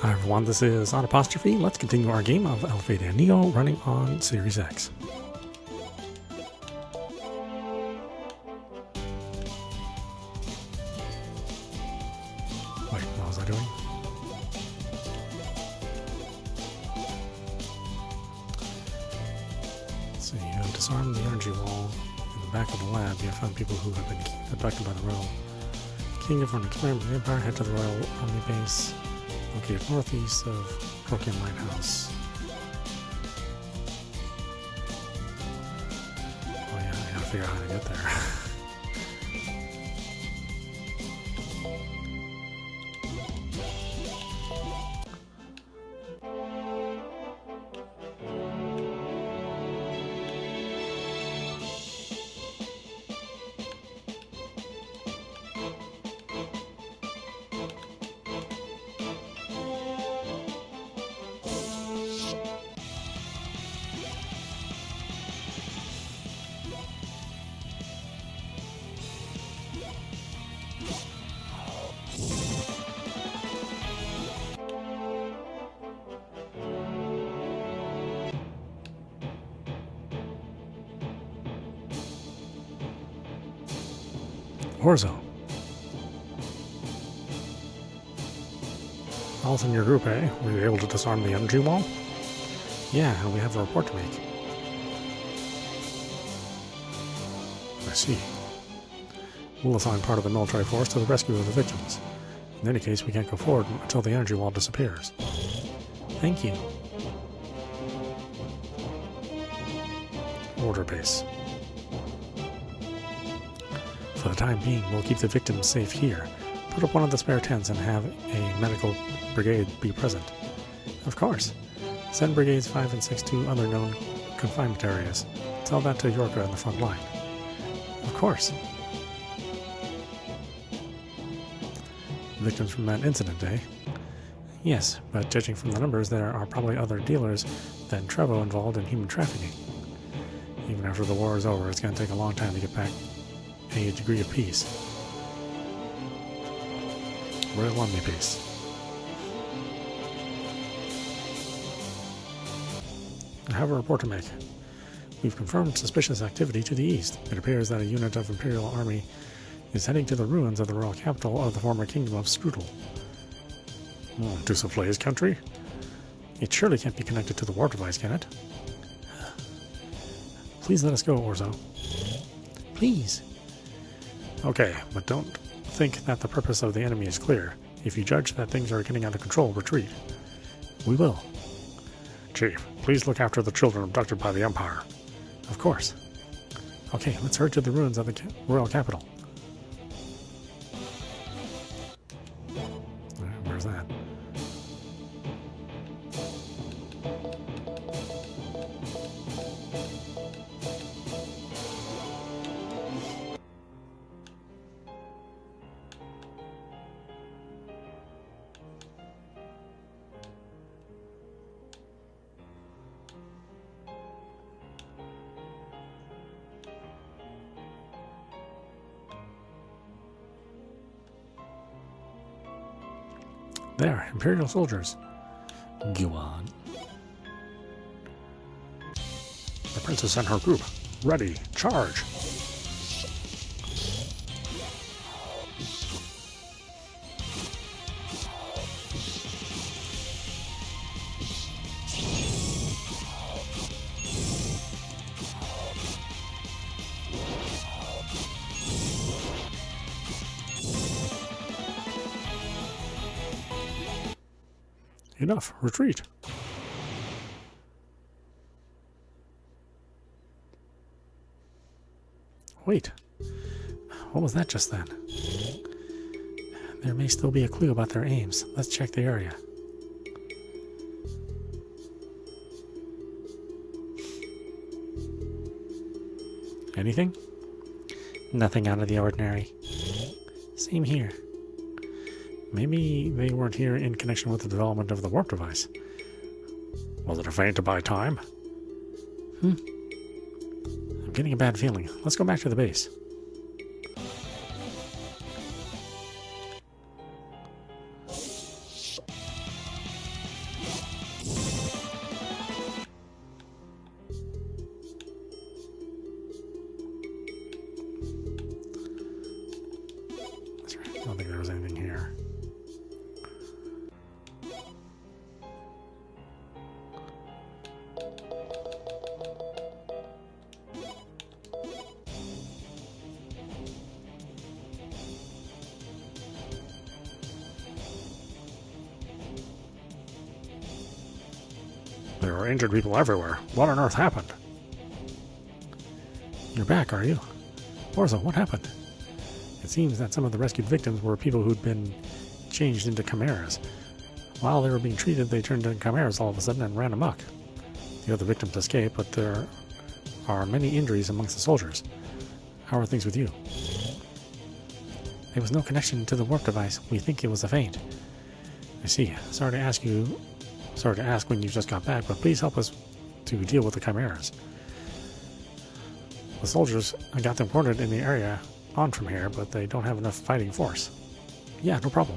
Hi everyone, this is audap. Let's continue our game of Alphadia Neo running on Series X. Wait, what was I doing? Let's see, you have disarmed the energy wall in the back of the lab. You have found people who have been abducted by the Royal King of an experiment in the Empire. Head to the Royal Army Base located northeast of Broken Lighthouse. Oh yeah, I gotta figure out how to get there. Orzo. All's in your group, eh? Were you able to disarm the energy wall? Yeah, and we have a report to make. I see. We'll assign part of the military force to the rescue of the victims. In any case, we can't go forward until the energy wall disappears. Thank you. Order base. For the time being, we'll keep the victims safe here. Put up one of the spare tents and have a medical brigade be present. Of course. Send brigades 5 and 6 to other known confinement areas. Tell that to Yorka in the front line. Of course. Victims from that incident, eh? Yes, but judging from the numbers, there are probably other dealers than Trevo involved in human trafficking. Even after the war is over, it's going to take a long time to get back a degree of peace. Royal Army Base. I have a report to make. We've confirmed suspicious activity to the east. It appears that a unit of Imperial Army is heading to the ruins of the royal capital of the former kingdom of Strudel. To Souffle's country? It surely can't be connected to the warp device, can it? Please let us go, Orzo. Please. Okay, but don't think that the purpose of the enemy is clear. If you judge that things are getting out of control, retreat. We will. Chief, please look after the children abducted by the Empire. Of course. Okay, let's hurry to the ruins of the royal capital. Where's that? There, Imperial soldiers. Go on. The princess and her group. Ready. Charge. Enough. Retreat. Wait. What was that just then? There may still be a clue about their aims. Let's check the area. Anything? Nothing out of the ordinary. Same here. Maybe they weren't here in connection with the development of the warp device. Was it a feint to buy time? I'm getting a bad feeling. Let's go back to the base. don't think there was anything here. There are injured people everywhere. What on earth happened? You're back, are you? Orzo, what happened? It seems that some of the rescued victims were people who'd been changed into chimeras. While they were being treated, they turned into chimeras all of a sudden and ran amok. The other victims escaped, but there are many injuries amongst the soldiers. How are things with you? There was no connection to the warp device. We think it was a feint. I see. Sorry to ask when you just got back, but please help us to deal with the chimeras. The soldiers got them quartered in the area on from here, but they don't have enough fighting force. Yeah, no problem.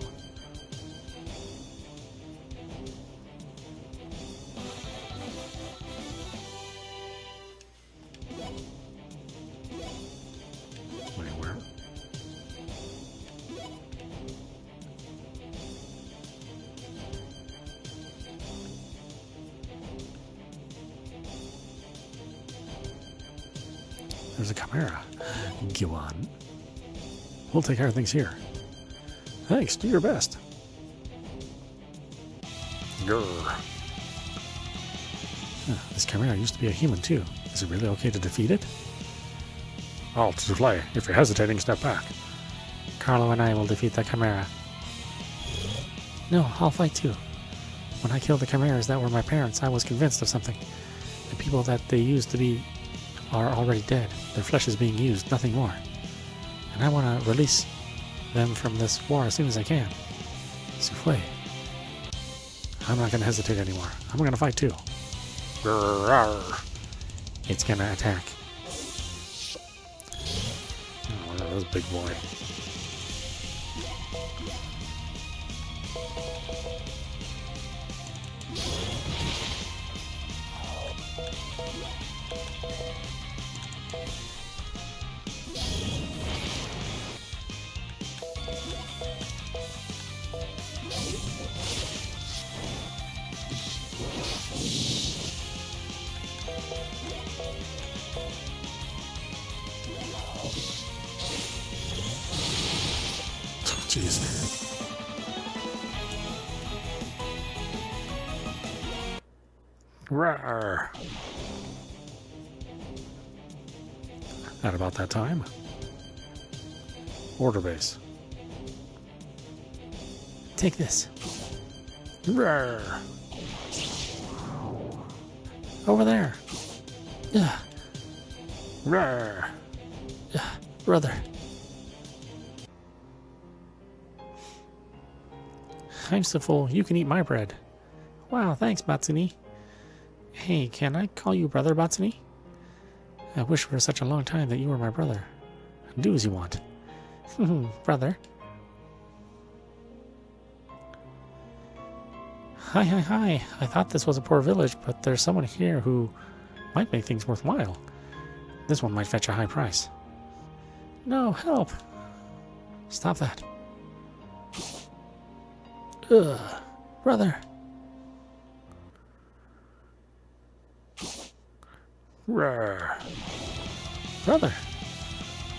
Wait, where? There's a chimera. Go on. We'll take care of things here. Thanks, do your best. Grr. This chimera used to be a human too. Is it really okay to defeat it? Alt souffle. If you're hesitating, step back. Carlo and I will defeat the chimera. No, I'll fight too. When I killed the chimeras that were my parents, I was convinced of something. The people that they used to be are already dead. Their flesh is being used, nothing more. And I want to release them from this war as soon as I can. Souffle. I'm not going to hesitate anymore. I'm going to fight too. It's going to attack. Oh, that was a big boy. Jeez. Rawr. At about that time. Order base. Take this. Rawr. Over there. Yeah. Rawr. Yeah, brother. I'm so full, you can eat my bread. Wow, thanks, Batsuni. Hey, can I call you brother, Batsuni? I wish for such a long time that you were my brother. Do as you want. Brother. Hi. I thought this was a poor village, but there's someone here who might make things worthwhile. This one might fetch a high price. No, help. Stop that. Ugh, brother. Rawr. Brother.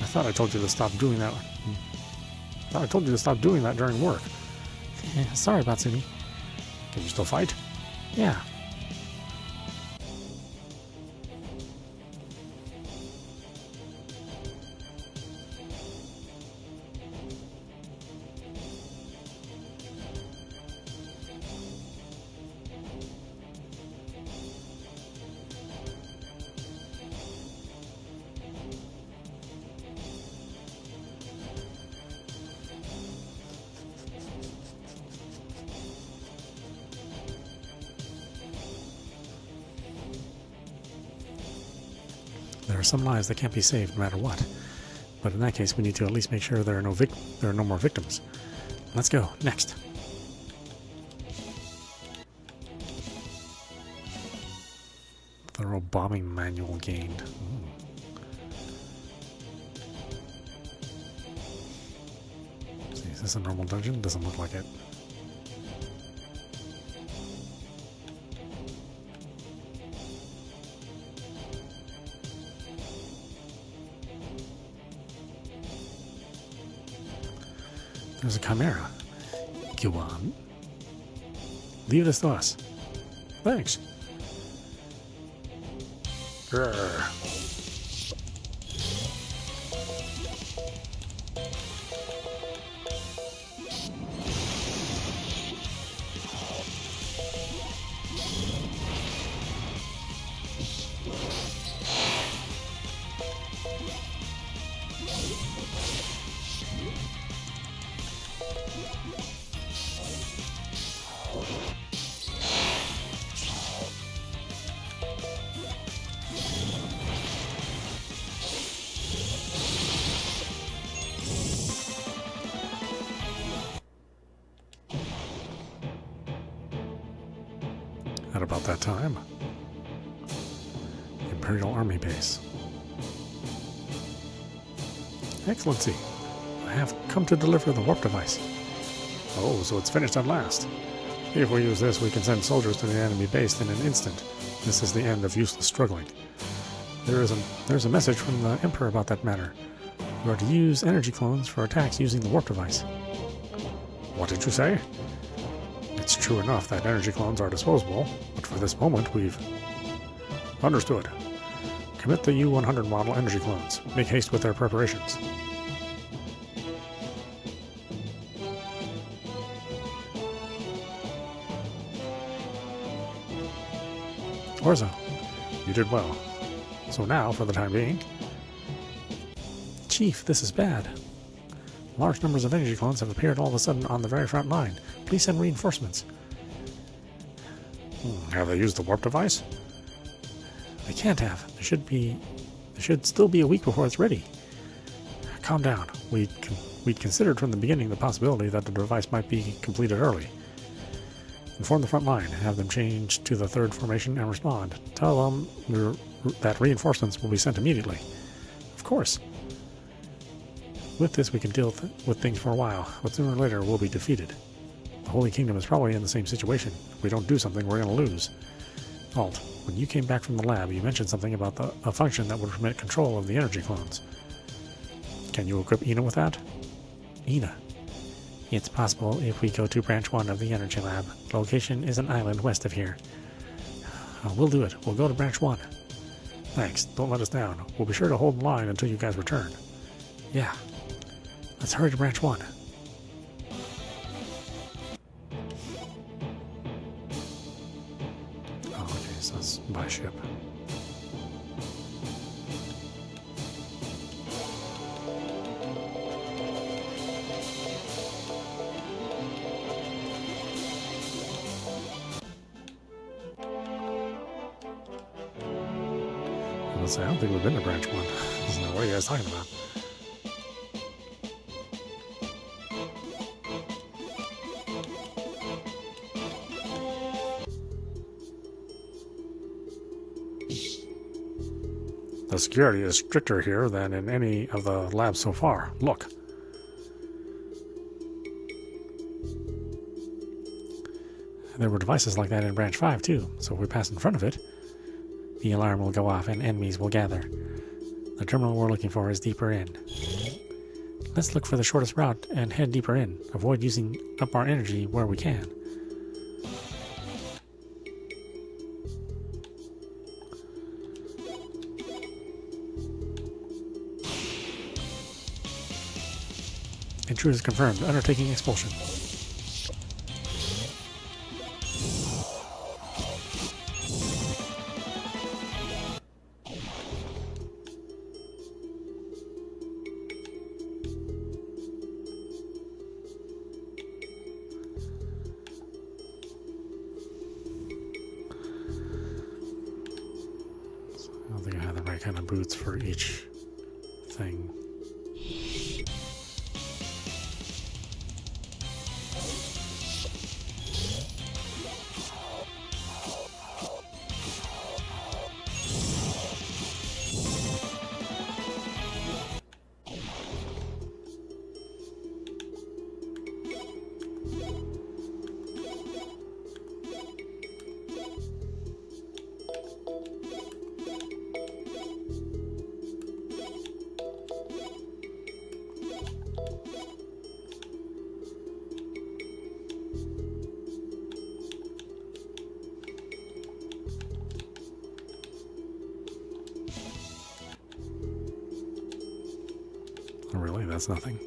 I thought I told you to stop doing that. I thought I told you to stop doing that during work. Sorry, Batsumi. Can you still fight? Yeah. There are some lives that can't be saved no matter what. But in that case, we need to at least make sure there are no more victims. Let's go. Next. Thorough bombing manual gained. See, this a normal dungeon? Doesn't look like it. There's a chimera. Go on. Leave this to us. Thanks. Grr. At about that time, Imperial Army Base. Excellency, I have come to deliver the warp device. Oh, so it's finished at last. If we use this, we can send soldiers to the enemy base in an instant. This is the end of useless struggling. There's a message from the Emperor about that matter. You are to use energy clones for attacks using the warp device. What did you say? It's true enough that energy clones are disposable, but for this moment we've... Understood. Commit the U-100 model energy clones. Make haste with their preparations. Orzo, you did well. So now, for the time being... Chief, this is bad. Large numbers of energy clones have appeared all of a sudden on the very front line. Please send reinforcements. Have they used the warp device? They can't have. There should still be a week before it's ready. Calm down. We'd considered from the beginning the possibility that the device might be completed early. Inform the front line. Have them change to the third formation and respond. Tell them that reinforcements will be sent immediately. Of course. With this, we can deal with things for a while, but sooner or later we'll be defeated. The Holy Kingdom is probably in the same situation. If we don't do something, we're going to lose. Alt, when you came back from the lab, you mentioned something about a function that would permit control of the energy clones. Can you equip Ina with that? Ina. It's possible if we go to Branch 1 of the Energy Lab. The location is an island west of here. We'll do it. We'll go to Branch 1. Thanks. Don't let us down. We'll be sure to hold the line until you guys return. Yeah. Let's hurry to Branch 1. Oh, okay, so that's by ship. I don't think we've been to Branch 1. What are you guys talking about? The security is stricter here than in any of the labs so far. Look. There were devices like that in Branch 5 too, so if we pass in front of it, the alarm will go off and enemies will gather. The terminal we're looking for is deeper in. Let's look for the shortest route and head deeper in. Avoid using up our energy where we can. Intruders confirmed. Undertaking expulsion. I don't think I have the right kind of boots for each thing. Really, that's nothing.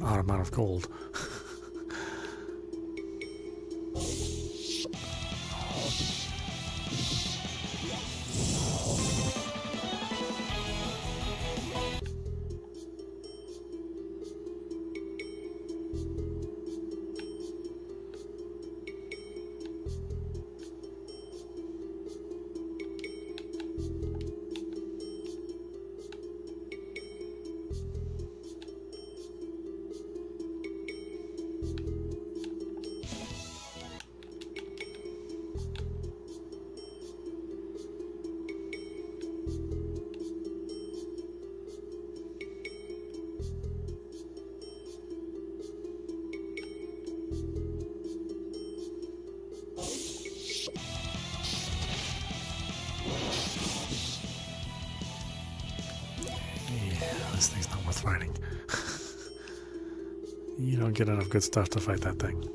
Odd amount of gold. This thing's not worth fighting. You don't get enough good stuff to fight that thing.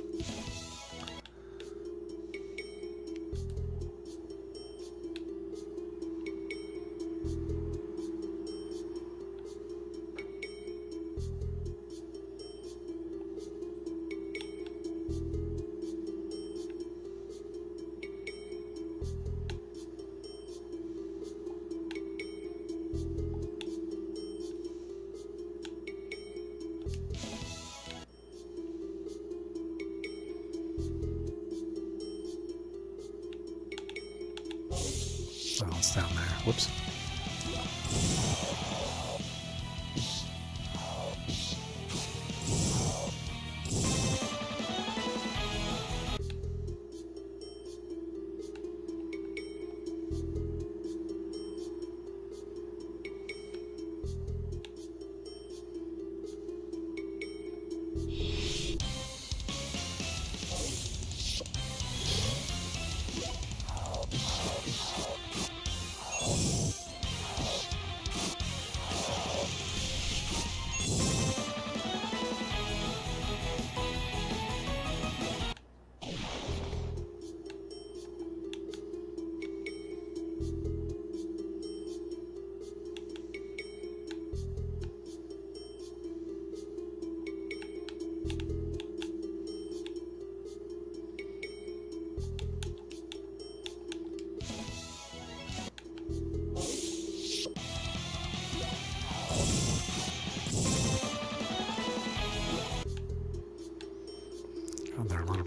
Oh, it's down there. Whoops.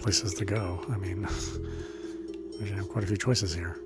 places to go. I mean, we should have quite a few choices here.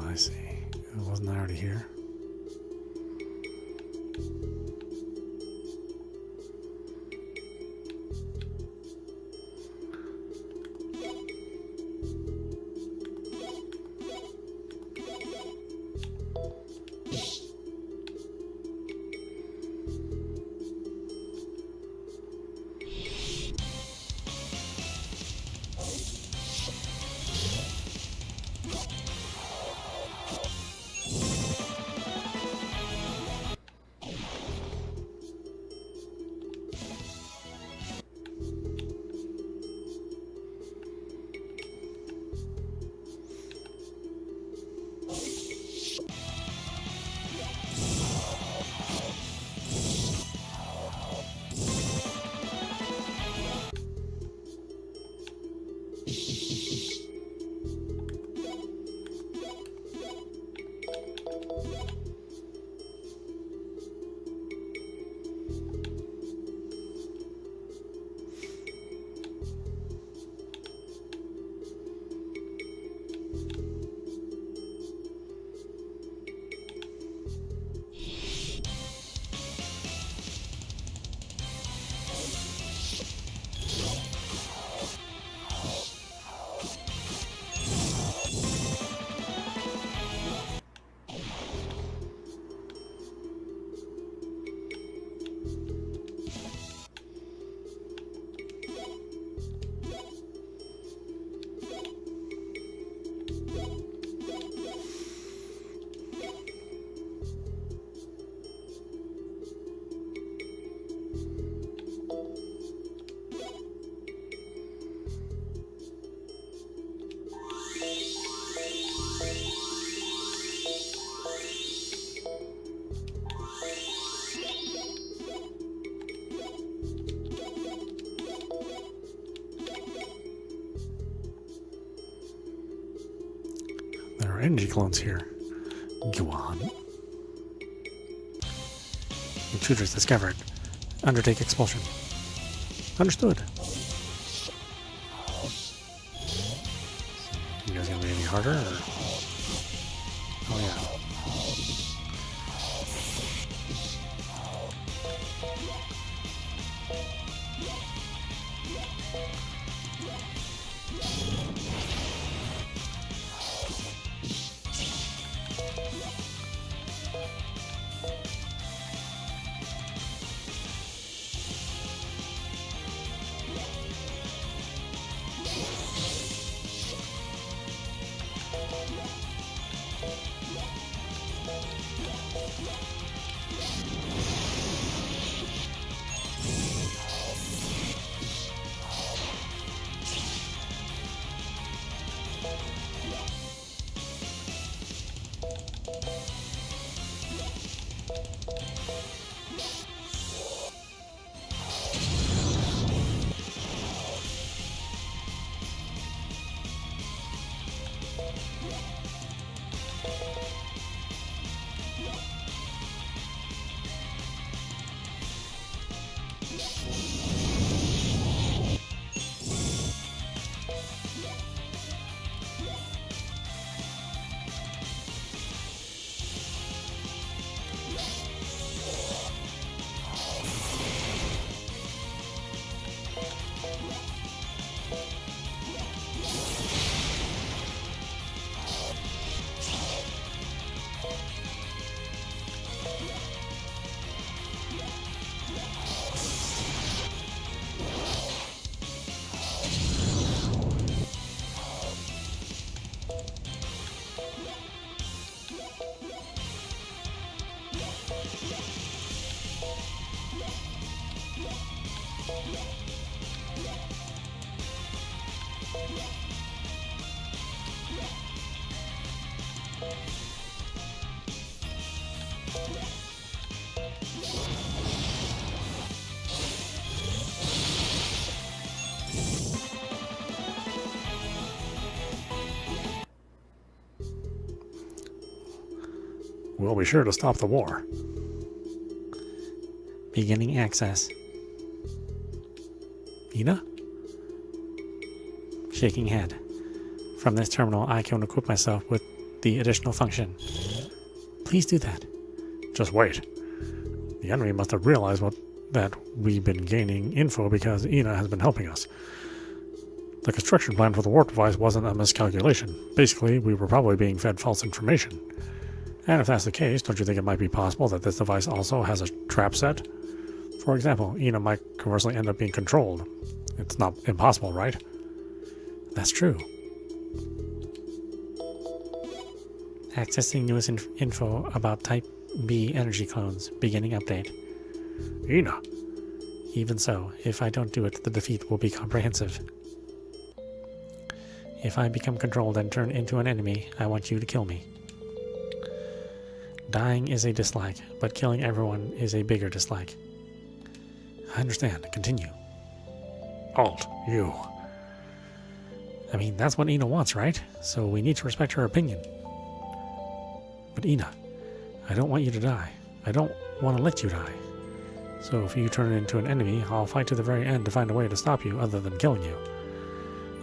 I see. Wasn't I already here? There are energy clones here. Go on. Intruders discovered. Undertake expulsion. Understood. You guys gonna be any harder? Or? Oh yeah. We'll be sure to stop the war. Beginning access. Ina? Shaking head. From this terminal, I can equip myself with the additional function. Please do that. Just wait. The enemy must have realized that we've been gaining info because Ina has been helping us. The construction plan for the warp device wasn't a miscalculation. Basically, we were probably being fed false information. And if that's the case, don't you think it might be possible that this device also has a trap set? For example, Ina might conversely end up being controlled. It's not impossible, right? That's true. Accessing newest info about Type B energy clones. Beginning update. Ina. Even so, if I don't do it, the defeat will be comprehensive. If I become controlled and turn into an enemy, I want you to kill me. Dying is a dislike, but killing everyone is a bigger dislike. I understand. Continue. Alt, you. I mean, that's what Ina wants, right? So we need to respect her opinion. But Ina, I don't want you to die. I don't want to let you die. So if you turn into an enemy, I'll fight to the very end to find a way to stop you other than killing you.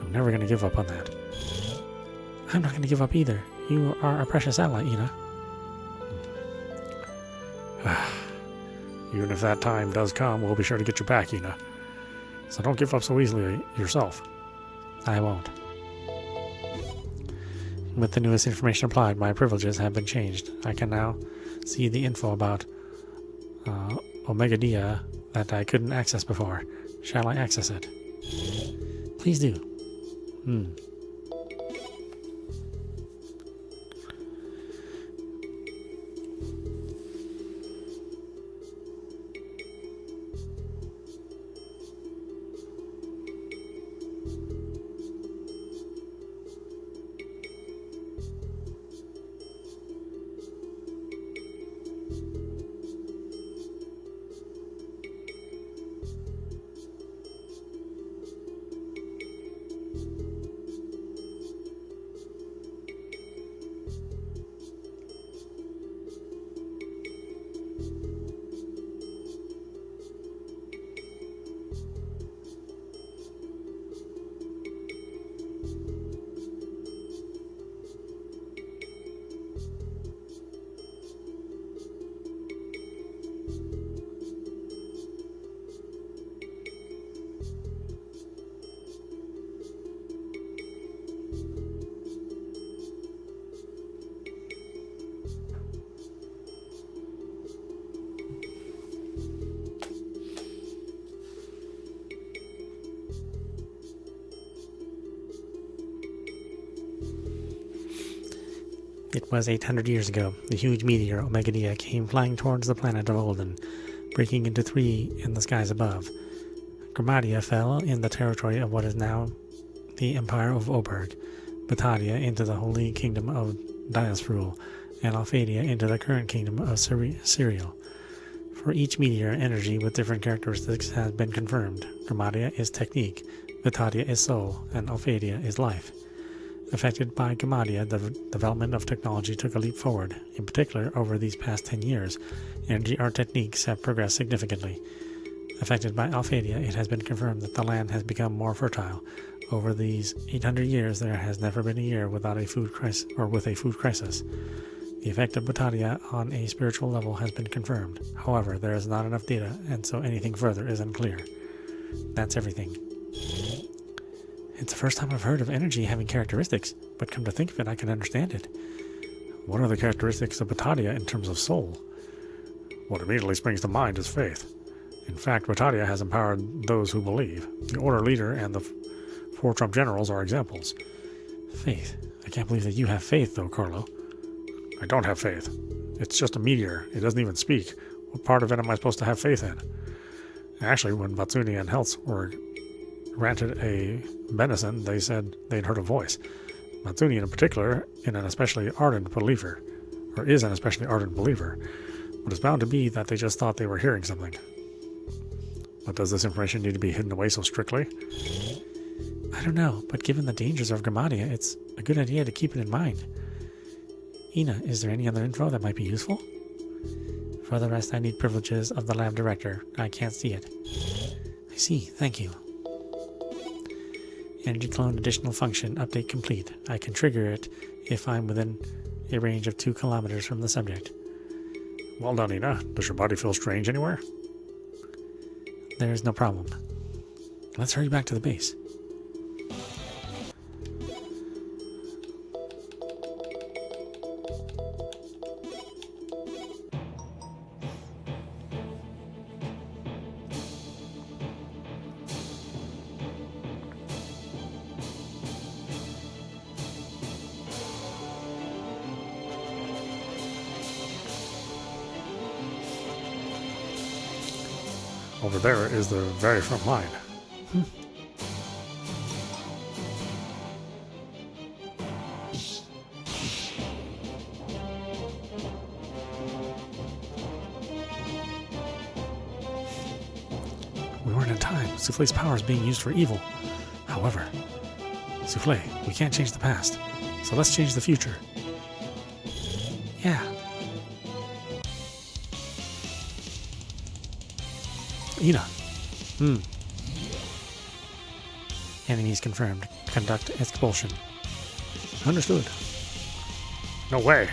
I'm never going to give up on that. I'm not going to give up either. You are a precious ally, Ina. Even if that time does come, we'll be sure to get you back, Ina. So don't give up so easily yourself. I won't. With the newest information applied, my privileges have been changed. I can now see the info about Omega Dia that I couldn't access before. Shall I access it? Please do. It was 800 years ago. The huge meteor, Omega Dia, came flying towards the planet of Olden, breaking into three in the skies above. Gramadia fell in the territory of what is now the Empire of Oberg, Batadia into the Holy Kingdom of Diasfrul, and Alphadia into the current kingdom of Serial. For each meteor, energy with different characteristics has been confirmed. Gramadia is technique, Batadia is soul, and Alphadia is life. Affected by Gramadia, the development of technology took a leap forward. In particular, over these past 10 years, energy art techniques have progressed significantly. Affected by Alphadia, it has been confirmed that the land has become more fertile. Over these 800 years, there has never been a year without a food crisis or with a food crisis. The effect of Batadia on a spiritual level has been confirmed. However, there is not enough data, and so anything further is unclear. That's everything. It's the first time I've heard of energy having characteristics, but come to think of it, I can understand it. What are the characteristics of Batadia in terms of soul? What immediately springs to mind is faith. In fact, Batadia has empowered those who believe. The Order Leader and the 4 Trump Generals are examples. Faith. A can't believe that you have faith, though, Carlo. I don't have faith. It's just a meteor. It doesn't even speak. What part of it am I supposed to have faith in? Actually, when Matsuni and Heltz were granted a medicine, they said they'd heard a voice. Matsuni in particular, in an especially ardent believer, or is an especially ardent believer, but it's bound to be that they just thought they were hearing something. But does this information need to be hidden away so strictly? I don't know, but given the dangers of Gramadia, it's a good idea to keep it in mind. Ina, is there any other info that might be useful? For the rest, I need privileges of the lab director. I can't see it. I see, thank you. Energy clone additional function update complete. I can trigger it if I'm within a range of 2 kilometers from the subject. Well done, Ina. Does your body feel strange anywhere? There is no problem. Let's hurry back to the base. Over there is the very front line. We weren't in time. Souffle's power is being used for evil. However, Souffle, we can't change the past, so let's change the future. Yeah. Ina. Enemies confirmed. Conduct expulsion. Understood. No way.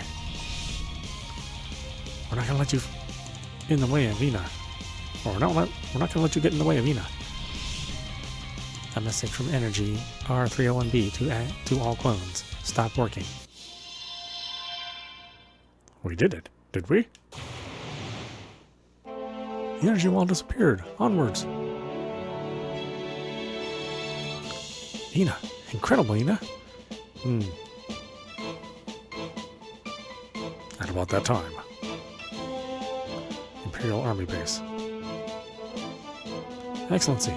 We're not gonna let you in the way of Ina. Or no, we're not gonna let you get in the way of Ina. A message from Energi R301B to all clones. Stop working. We did it, did we? The energy wall disappeared. Onwards. Ina. Incredible, Ina. At about that time. Imperial Army Base. Excellency.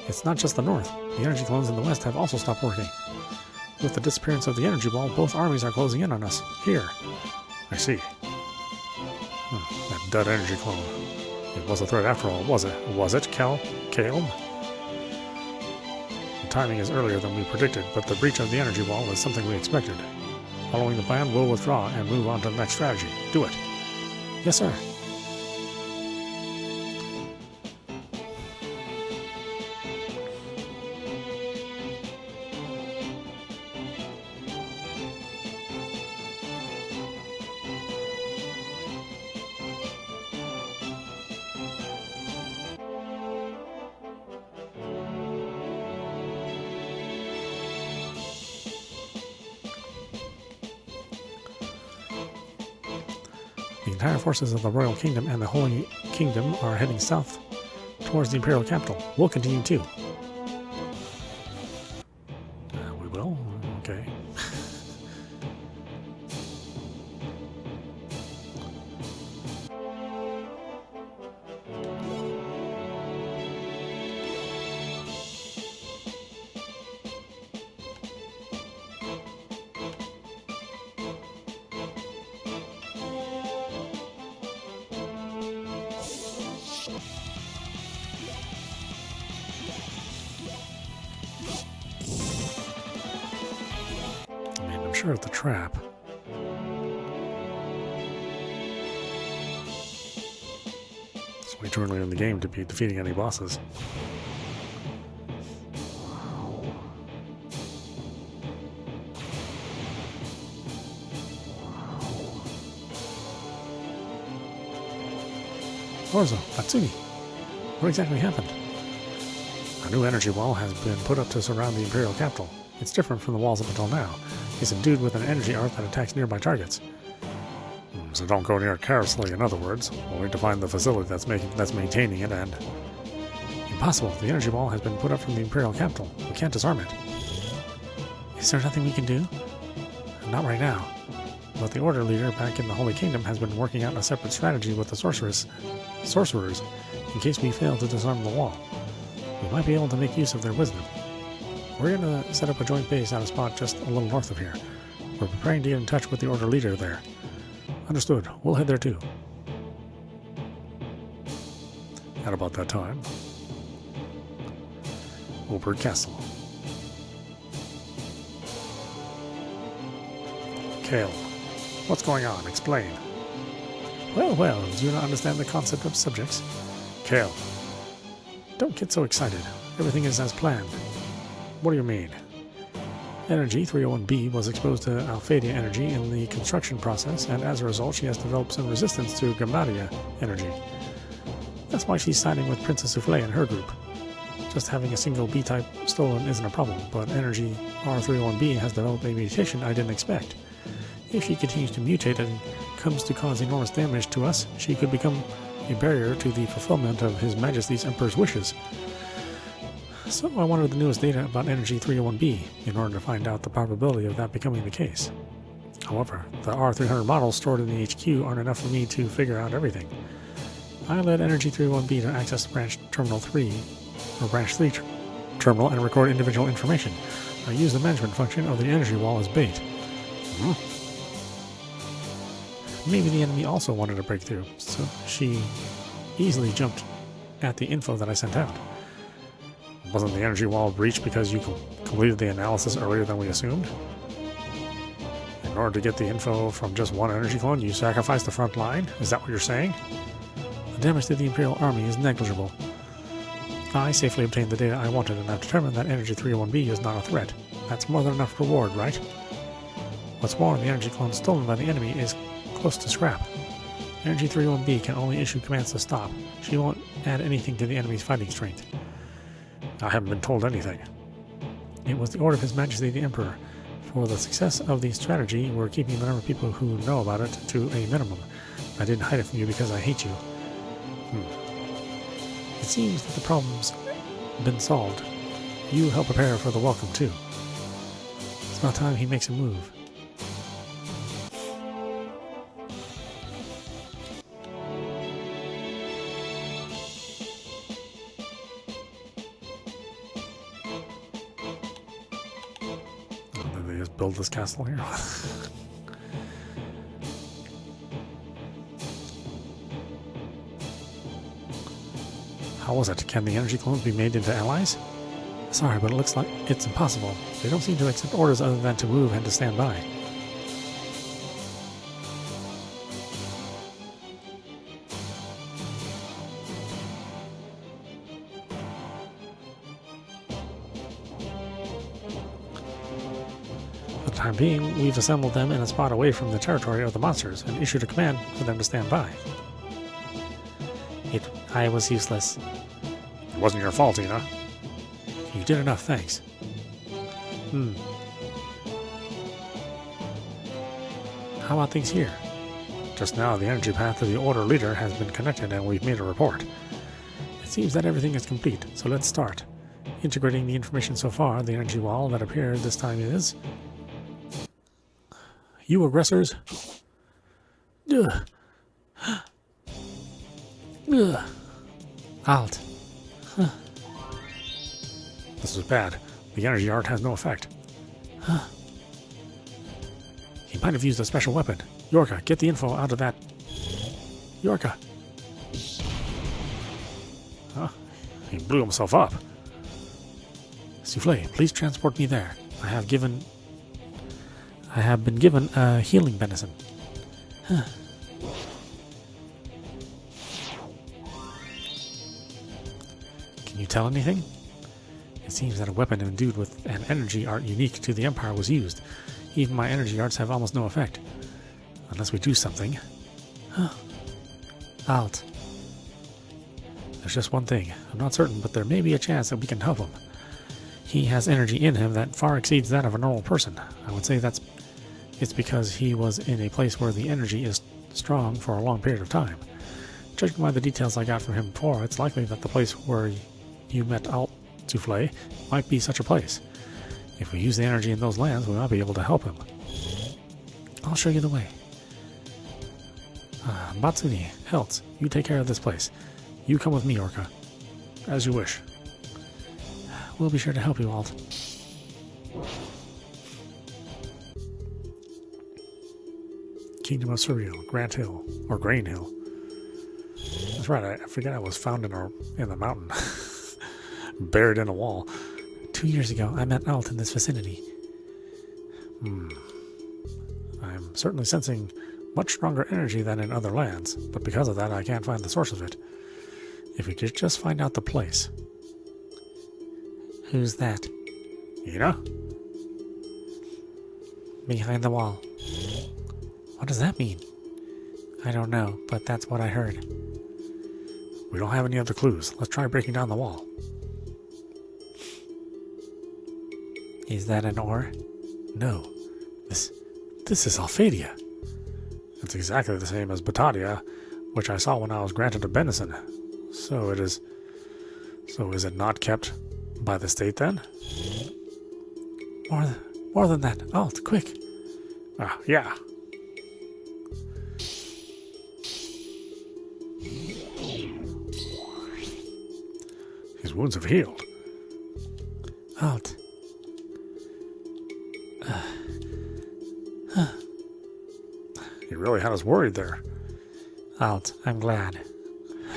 It's not just the North. The energy clones in the West have also stopped working. With the disappearance of the energy ball, both armies are closing in on us. Here. I see. That dud energy clone. It was a threat after all, was it? Was it, Caleb? The timing is earlier than we predicted, but the breach of the energy wall is something we expected. Following the plan, we'll withdraw and move on to the next strategy. Do it. Yes, sir. The entire forces of the Royal Kingdom and the Holy Kingdom are heading south towards the Imperial capital. We'll continue too. We will? Okay. Sure of the trap. It's way too early in the game to be defeating any bosses. Orzo, Matsuni, what exactly happened? A new energy wall has been put up to surround the Imperial capital. It's different from the walls up until now. It's endued with an energy art that attacks nearby targets. So don't go near it carelessly, in other words. We'll need to find the facility that's maintaining it, and... Impossible. The energy wall has been put up from the Imperial capital. We can't disarm it. Is there nothing we can do? Not right now. But the Order leader back in the Holy Kingdom has been working out a separate strategy with the sorcerers in case we fail to disarm the wall. We might be able to make use of their wisdom. We're going to set up a joint base at a spot just a little north of here. We're preparing to get in touch with the Order leader there. Understood. We'll head there too. At about that time, Oberg Castle. Kale, what's going on? Explain. Well, do you not understand the concept of subjects? Kale, don't get so excited. Everything is as planned. What do you mean? Energy 301B was exposed to Alphadia Energy in the construction process, and as a result she has developed some resistance to Alphadia Energy. That's why she's siding with Princess Souffle and her group. Just having a single B-type stolen isn't a problem, but Energy R301B has developed a mutation I didn't expect. If she continues to mutate and comes to cause enormous damage to us, she could become a barrier to the fulfillment of His Majesty's Emperor's wishes. So I wanted the newest data about Energy 301B in order to find out the probability of that becoming the case. However, the R300 models stored in the HQ aren't enough for me to figure out everything. I led Energy 301B to access Branch Terminal 3, or Branch 3 terminal, and record individual information. I used the management function of the energy wall as bait. Maybe the enemy also wanted a breakthrough, so she easily jumped at the info that I sent out. Wasn't the energy wall breached because you completed the analysis earlier than we assumed? In order to get the info from just one energy clone, you sacrificed the front line? Is that what you're saying? The damage to the Imperial Army is negligible. I safely obtained the data I wanted, and I've determined that Energy 301B is not a threat. That's more than enough reward, right? What's more, the energy clone stolen by the enemy is close to scrap. Energy 301B can only issue commands to stop. She won't add anything to the enemy's fighting strength. I haven't been told anything. It was the order of His Majesty the Emperor. For the success of the strategy, we're keeping the number of people who know about it to a minimum. I didn't hide it from you because I hate you. It seems that the problem's been solved. You help prepare for the welcome, too. It's about time he makes a move. Did they just build this castle here? How was it? Can the energy clones be made into allies? Sorry, but it looks like it's impossible. They don't seem to accept orders other than to move and to stand by. For the time being, we've assembled them in a spot away from the territory of the monsters and issued a command for them to stand by. I was useless. It wasn't your fault, Ina. You did enough, thanks. How about things here? Just now, the energy path to the Order leader has been connected and we've made a report. It seems that everything is complete, so let's start. Integrating the information so far, the energy wall that appeared this time is... You aggressors! Ugh. Ugh. Alt. Huh. This is bad. The energy art has no effect. Huh. He might have used a special weapon. Yorka, get the info out of that. Yorka. Huh? He blew himself up. Souffle, please transport me there. I have been given a healing medicine. Huh. Can you tell anything? It seems that a weapon endued with an energy art unique to the Empire was used. Even my energy arts have almost no effect. Unless we do something. Huh. Alt. There's just one thing. I'm not certain, but there may be a chance that we can help him. He has energy in him that far exceeds that of a normal person. I would say it's because he was in a place where the energy is strong for a long period of time. Judging by the details I got from him before, it's likely that the place where you met Alt might be such a place. If we use the energy in those lands, we might be able to help him. I'll show you the way. Batsuni, Helt, you take care of this place. You come with me, Orca. As you wish. We'll be sure to help you, Alt. Kingdom of Surreal, Grant Hill, or Grain Hill. That's right, I forget I was found in the mountain. Buried in a wall. 2 years ago, I met Alt in this vicinity. I'm certainly sensing much stronger energy than in other lands, but because of that I can't find the source of it. If we could just find out the place. Who's that? Ina? Behind the wall. What does that mean? I don't know, but that's what I heard. We don't have any other clues. Let's try breaking down the wall. Is that an ore? No. This is Alphadia. It's exactly the same as Batadia, which I saw when I was granted a benison. So is it not kept by the state then? More than that. Alt, quick. Yeah. His wounds have healed. Alt. He really had us worried there. Alt, I'm glad.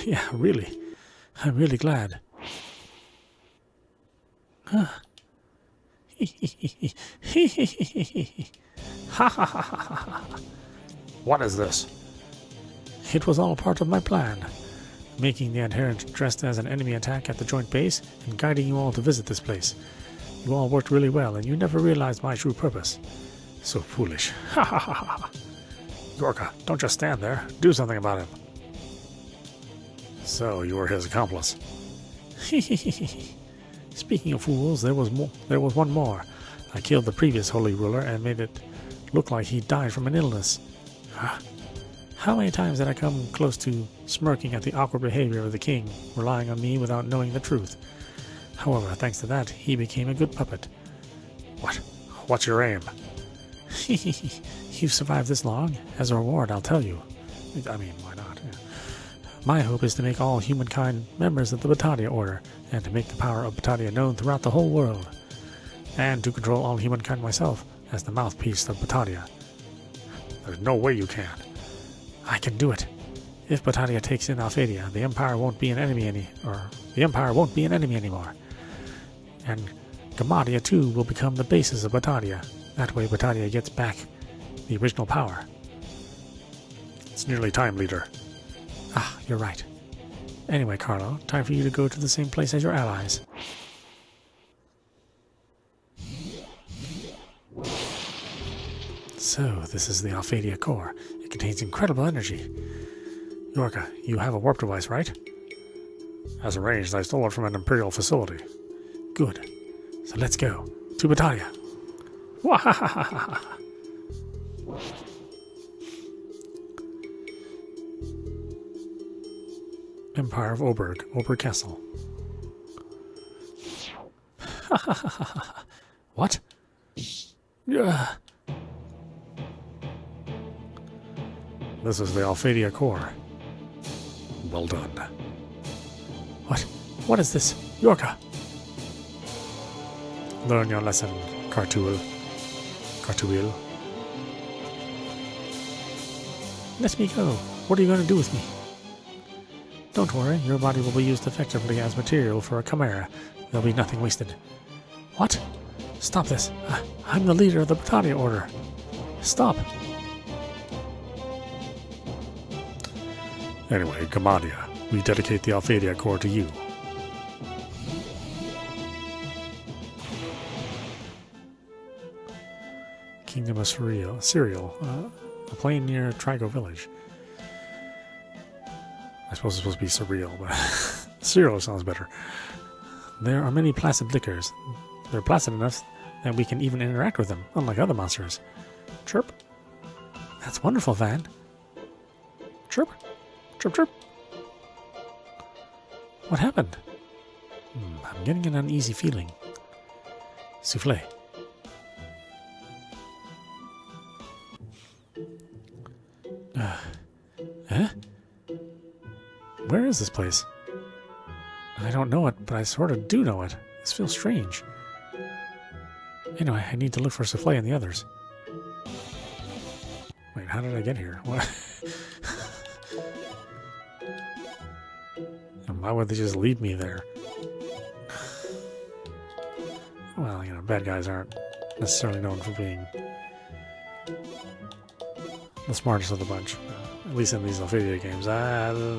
Yeah, really. I'm really glad. Ha ha ha ha. What is this? It was all part of my plan. Making the adherent dressed as an enemy attack at the joint base and guiding you all to visit this place. You all worked really well and you never realized my true purpose. So foolish. Ha ha ha ha. Yorka, don't just stand there. Do something about him. So you were his accomplice. Speaking of fools, there was one more. I killed the previous holy ruler and made it look like he died from an illness. How many times did I come close to smirking at the awkward behavior of the king, relying on me without knowing the truth? However, thanks to that, he became a good puppet. What's your aim? You've survived this long. As a reward, I'll tell you. I mean, why not? Yeah. My hope is to make all humankind members of the Batadia Order, and to make the power of Batadia known throughout the whole world. And to control all humankind myself, as the mouthpiece of Batadia. There's no way you can. I can do it. If Batadia takes in Alphadia, the Empire won't be an enemy anymore. And Gamadia too will become the basis of Batadia. That way Batadia gets back the original power. It's nearly time, leader. You're right. Anyway, Carlo, time for you to go to the same place as your allies. So, this is the Alphadia core. It contains incredible energy. Yorka, you have a warp device, right? As arranged, I stole it from an Imperial facility. Good. So let's go. To Batadia. Wahahaha. Empire of Oberg Castle. What? This is the Alphadia core. Well done. What is this? Yorka! Learn your lesson, Cartuil. Let me go. What are you going to do with me? Don't worry, your body will be used effectively as material for a chimera. There'll be nothing wasted. What? Stop this. I'm the leader of the Batadia Order. Stop. Anyway, Gamadia, we dedicate the Alphadia core to you. Kingdom of Cereal, a plain near Trigo village. I suppose it's supposed to be surreal, but cereal sounds better. There are many placid liquors. They're placid enough that we can even interact with them, unlike other monsters. Chirp. That's wonderful, Van. Chirp. Chirp, chirp. What happened? I'm getting an uneasy feeling. Souffle. Huh? Where is this place? I don't know it, but I sort of do know it. This feels strange. Anyway, I need to look for Souffle and the others. Wait, how did I get here? What? And why would they just leave me there? Well, you know, bad guys aren't necessarily known for being the smartest of the bunch. At least in these Alphadia games.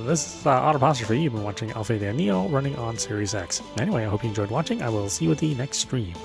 This is audap. You've been watching Alphadia Neo running on Series X. Anyway, I hope you enjoyed watching. I will see you at the next stream.